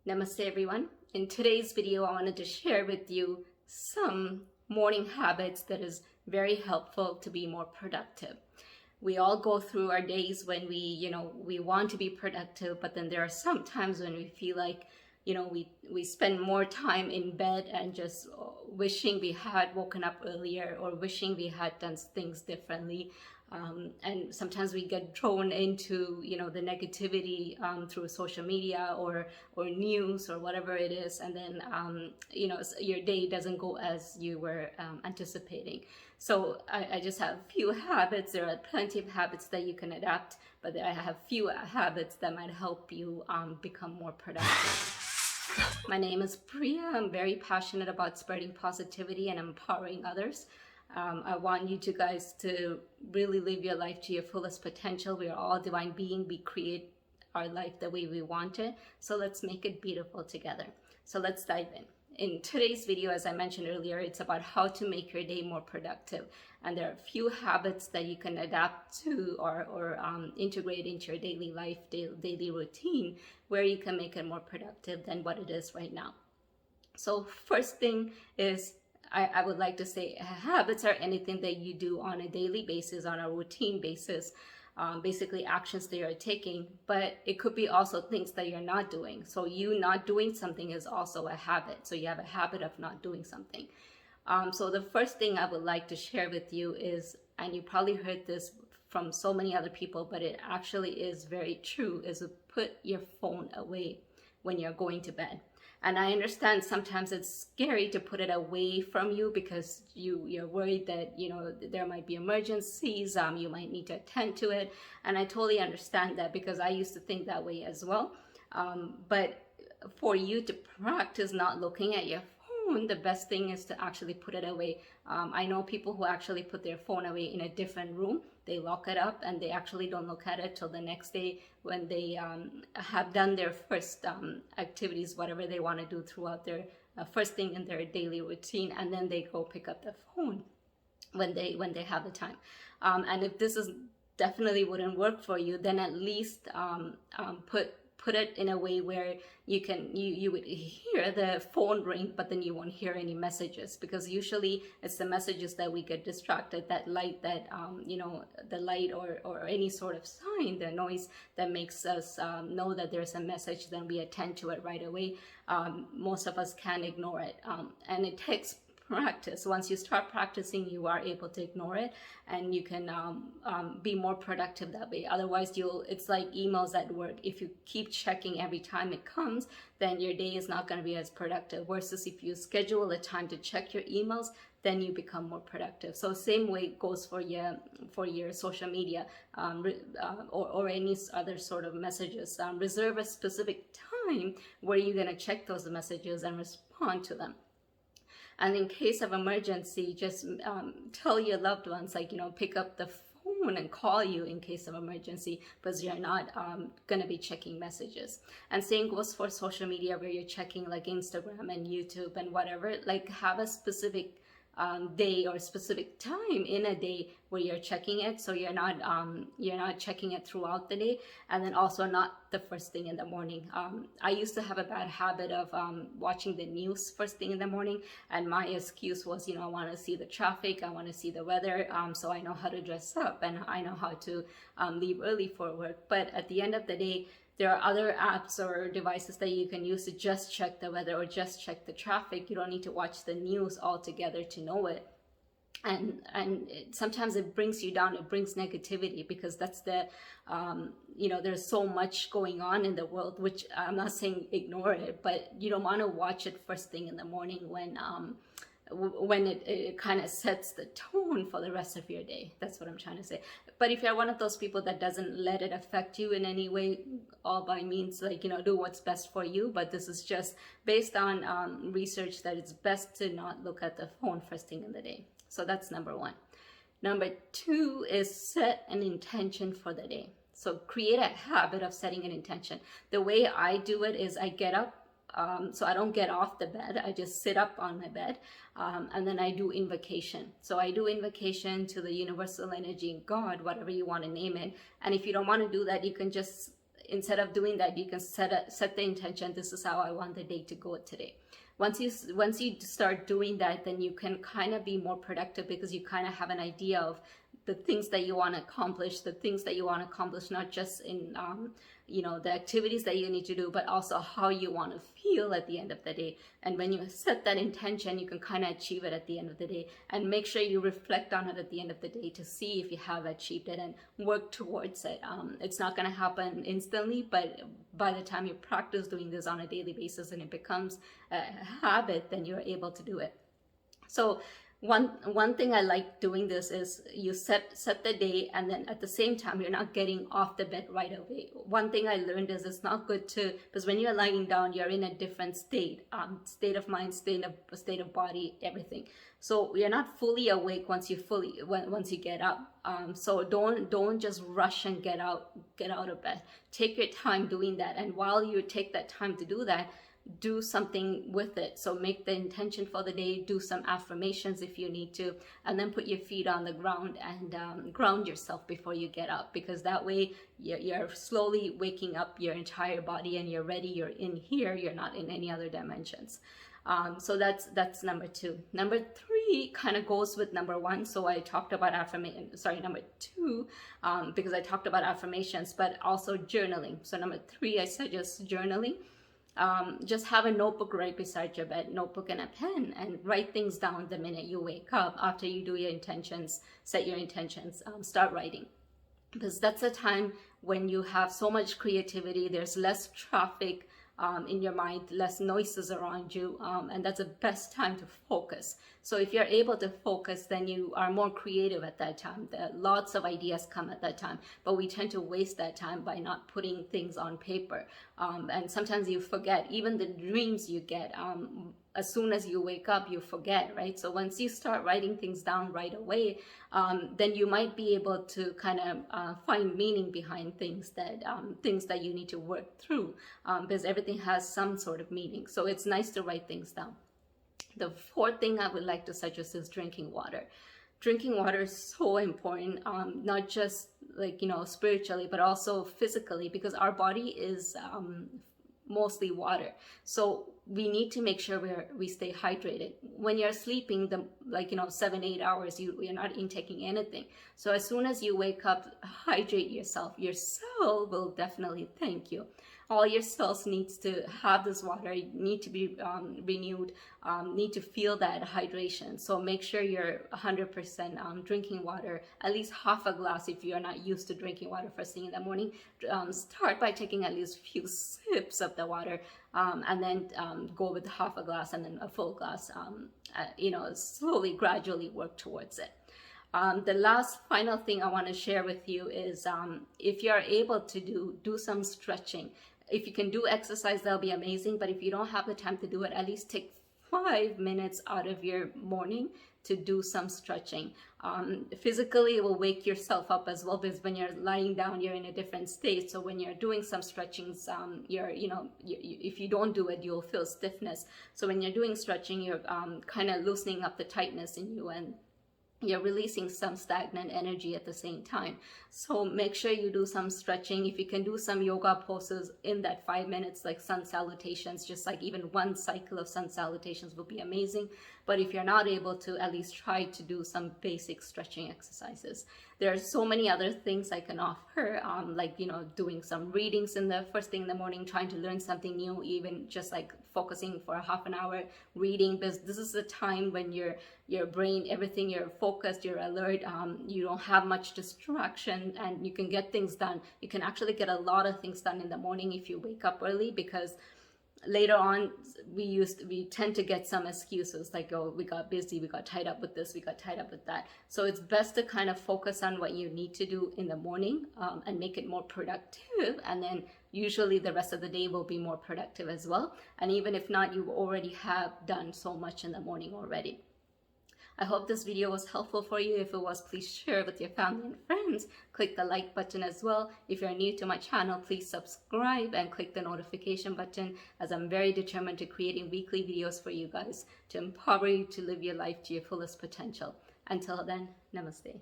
Namaste everyone. In today's video, I wanted to share with you some morning habits that is very helpful to be more productive. We all go through our days when we want to be productive, but then there are some times when we feel like, we spend more time in bed and just wishing we had woken up earlier or wishing we had done things differently. And sometimes we get drawn into, the negativity through social media or news or whatever it is. And then, your day doesn't go as you were anticipating. So I just have a few habits. There are plenty of habits that you can adapt, but I have few habits that might help you become more productive. My name is Priya. I'm very passionate about spreading positivity and empowering others. I want you guys to really live your life to your fullest potential. We are all divine beings. We create our life the way we want it. So let's make it beautiful together. So let's dive in. In today's video, as I mentioned earlier, it's about how to make your day more productive. And there are a few habits that you can adapt to or integrate into your daily life, daily routine, where you can make it more productive than what it is right now. So first thing is, I would like to say habits are anything that you do on a daily basis, on a routine basis, basically actions that you're taking, but it could be also things that you're not doing. So you not doing something is also a habit. So you have a habit of not doing something. So the first thing I would like to share with you is, and you probably heard this from so many other people, but it actually is very true, is to put your phone away when you're going to bed. And I understand sometimes it's scary to put it away from you because you're worried that, there might be emergencies, you might need to attend to it. And I totally understand that because I used to think that way as well. But for you to practice not looking at your phone, the best thing is to actually put it away. I know people who actually put their phone away in a different room. They lock it up and they actually don't look at it till the next day when they have done their first activities, whatever they want to do throughout their first thing in their daily routine, and then they go pick up the phone when they have the time. And if this is definitely wouldn't work for you, then at least put it in a way where you would hear the phone ring, but then you won't hear any messages, because usually it's the messages that we get distracted, that light, that the light or any sort of sign, the noise that makes us know that there's a message, then we attend to it right away. Most of us can ignore it, and it takes practice. Once you start practicing, you are able to ignore it, and you can be more productive that way. Otherwise, it's like emails at work. If you keep checking every time it comes, then your day is not going to be as productive. Versus if you schedule a time to check your emails, then you become more productive. So same way it goes for your social media or any other sort of messages. Reserve a specific time where you're going to check those messages and respond to them. And in case of emergency, just tell your loved ones, pick up the phone and call you in case of emergency, because you're not going to be checking messages. And same goes for social media, where you're checking like Instagram and YouTube and whatever. Like, have a specific day or specific time in a day where you're checking it, so you're not checking it throughout the day, and then also not the first thing in the morning. I used to have a bad habit of watching the news first thing in the morning, and my excuse was, I want to see the traffic, I want to see the weather, so I know how to dress up and I know how to leave early for work. But at the end of the day, there are other apps or devices that you can use to just check the weather or just check the traffic. You don't need to watch the news altogether to know it. And sometimes it brings you down, it brings negativity, because that's there's so much going on in the world, which I'm not saying ignore it, but you don't want to watch it first thing in the morning when it kind of sets the tone for the rest of your day. That's what I'm trying to say. But if you're one of those people that doesn't let it affect you in any way, all by means, do what's best for you. But this is just based on research that it's best to not look at the phone first thing in the day. So that's number one. Number two is set an intention for the day. So create a habit of setting an intention. The way I do it is I get up. So I don't get off the bed, I just sit up on my bed, and then I do invocation. So I do invocation to the universal energy, God, whatever you want to name it. And if you don't want to do that, you can just instead of doing that, you can set the intention. This is how I want the day to go today. Once you start doing that, then you can kind of be more productive, because you kind of have an idea of the things that you want to accomplish, not just in the activities that you need to do, but also how you want to feel at the end of the day. And when you set that intention, you can kind of achieve it at the end of the day, and make sure you reflect on it at the end of the day to see if you have achieved it and work towards it. It's not going to happen instantly, but by the time you practice doing this on a daily basis and it becomes a habit, then you're able to do it. So one thing I like doing this is you set the day, and then at the same time you're not getting off the bed right away. One thing I learned is it's not good to, because when you're lying down, you're in a different state of mind, state of body, everything. So you're not fully awake once you get up. So don't just rush and get out of bed. Take your time doing that, and while you take that time to do that, do something with it. So make the intention for the day, do some affirmations if you need to, and then put your feet on the ground and ground yourself before you get up, because that way you're slowly waking up your entire body and you're ready. You're in here, you're not in any other dimensions. So that's number 2. Number 3 kind of goes with number 1. So I talked about number 2, because I talked about affirmations, but also journaling. So number 3, I suggest journaling. Just have a notebook right beside your bed, notebook and a pen, and write things down the minute you wake up. After you do your intentions, set your intentions, start writing. Because that's a time when you have so much creativity, there's less traffic in your mind, less noises around you, and that's the best time to focus. So if you're able to focus, then you are more creative at that time. Lots of ideas come at that time, but we tend to waste that time by not putting things on paper. And sometimes you forget, even the dreams you get, as soon as you wake up, you forget, right? So once you start writing things down right away, then you might be able to kind of find meaning behind things that you need to work through, because everything has some sort of meaning. So it's nice to write things down. The 4th thing I would like to suggest is drinking water. Drinking water is so important, not just spiritually, but also physically, because our body is mostly water. So we need to make sure we stay hydrated. When you're sleeping, 7-8 hours, you're not intaking anything. So as soon as you wake up, hydrate yourself. Your cell will definitely thank you. All your cells needs to have this water, need to be renewed, need to feel that hydration. So make sure you're 100% drinking water, at least half a glass if you're not used to drinking water first thing in the morning. Start by taking at least a few sips of the water, and then go with half a glass and then a full glass. Slowly, gradually work towards it. The last final thing I want to share with you is if you're able to do some stretching. If you can do exercise, that'll be amazing. But if you don't have the time to do it, at least take 5 minutes out of your morning to do some stretching. Physically, it will wake yourself up as well, because when you're lying down, you're in a different state. So when you're doing some stretchings, if you don't do it, you'll feel stiffness. So when you're doing stretching, you're kind of loosening up the tightness in you, and you're releasing some stagnant energy at the same time. So make sure you do some stretching. If you can do some yoga poses in that 5 minutes, like sun salutations, just like even one cycle of sun salutations will be amazing. But if you're not able to, at least try to do some basic stretching exercises. There are so many other things I can offer, doing some readings in the first thing in the morning, trying to learn something new, even just like focusing for a half an hour reading, because this is the time when your brain, everything, you're focused, you're alert, you don't have much distraction, and you can get things done. You can actually get a lot of things done in the morning if you wake up early, because later on we tend to get some excuses like, oh, we got busy, we got tied up with this, we got tied up with that. So it's best to kind of focus on what you need to do in the morning, and make it more productive, and then usually the rest of the day will be more productive as well. And even if not, you already have done so much in the morning already. I hope this video was helpful for you. If it was, please share it with your family and friends. Click the like button as well. If you're new to my channel, please subscribe and click the notification button, as I'm very determined to creating weekly videos for you guys to empower you to live your life to your fullest potential. Until then, namaste.